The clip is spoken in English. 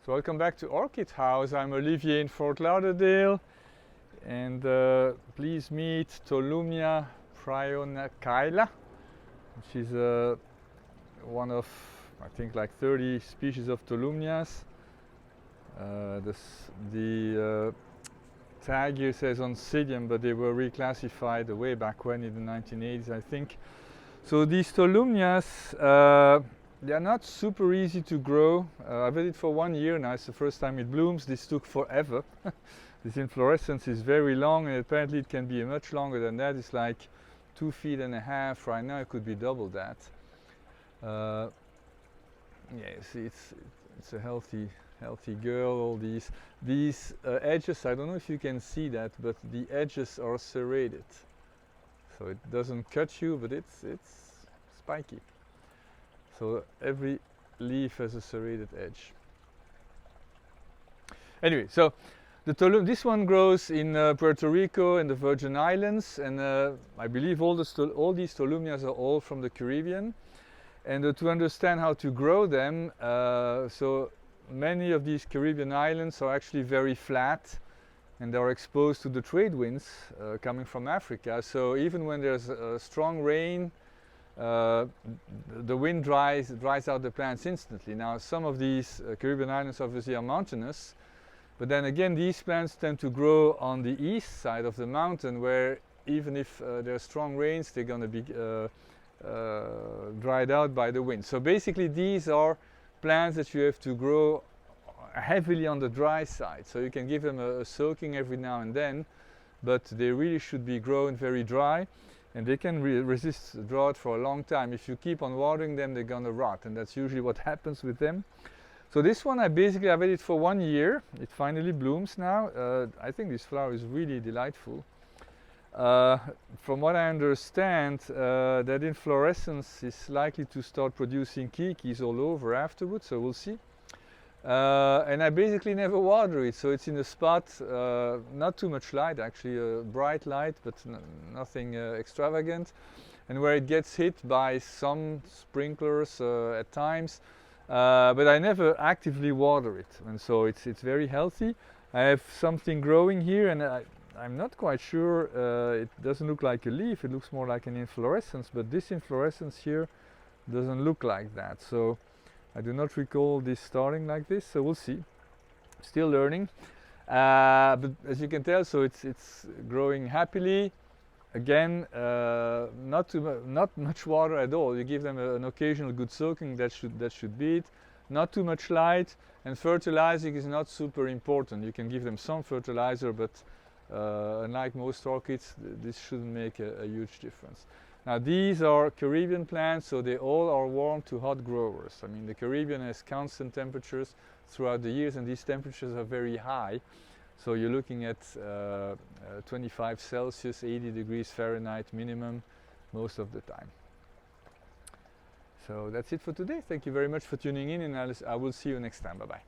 So welcome back to Orchid House. I'm Olivier in Fort Lauderdale, and please meet Tolumnia prionochila, which is one of, I think, like 30 species of Tolumnias. The tag here says Oncidium, but they were reclassified way back when in the 1980s, I think. So these Tolumnias, they are not super easy to grow. I've had it for 1 year now. It's the first time it blooms. This took forever. This inflorescence is very long, and apparently it can be much longer than that. It's like 2.5 feet right now. It could be double that. Yeah, you see, it's a healthy girl. All these edges, I don't know if you can see that, but the edges are serrated, so it doesn't cut you, but it's spiky. So every leaf has a serrated edge. Anyway, so this one grows in Puerto Rico and the Virgin Islands, and I believe all these Tolumnias are all from the Caribbean. And to understand how to grow them, so many of these Caribbean islands are actually very flat, and they are exposed to the trade winds coming from Africa. So even when there's strong rain, the wind dries out the plants instantly. Now, some of these Caribbean islands obviously are mountainous, but then again these plants tend to grow on the east side of the mountain, where even if there are strong rains, they're going to be dried out by the wind. So basically these are plants that you have to grow heavily on the dry side. So you can give them a soaking every now and then, but they really should be grown very dry, and they can resist drought for a long time. If you keep on watering them, they're gonna rot, and that's usually what happens with them. So this one, I've had it for 1 year. It finally blooms now. I think this flower is really delightful. From what I understand, that inflorescence is likely to start producing keikis all over afterwards, so we'll see. And I basically never water it, so it's in a spot, not too much light actually, bright light, but nothing extravagant, and where it gets hit by some sprinklers at times, but I never actively water it, and so it's very healthy. I have something growing here, and I'm not quite sure, it doesn't look like a leaf, it looks more like an inflorescence, but this inflorescence here doesn't look like that. So I do not recall this starting like this, so we'll see. Still learning, but as you can tell, so it's growing happily. Again, not much water at all. You give them an occasional good soaking. That should be it. Not too much light, and fertilizing is not super important. You can give them some fertilizer, but unlike most orchids, this shouldn't make a huge difference. Now these are Caribbean plants, so they all are warm to hot growers. I mean, the Caribbean has constant temperatures throughout the years, and these temperatures are very high. So you're looking at 25 Celsius, 80 degrees Fahrenheit minimum most of the time. So that's it for today. Thank you very much for tuning in, and I will see you next time. Bye-bye.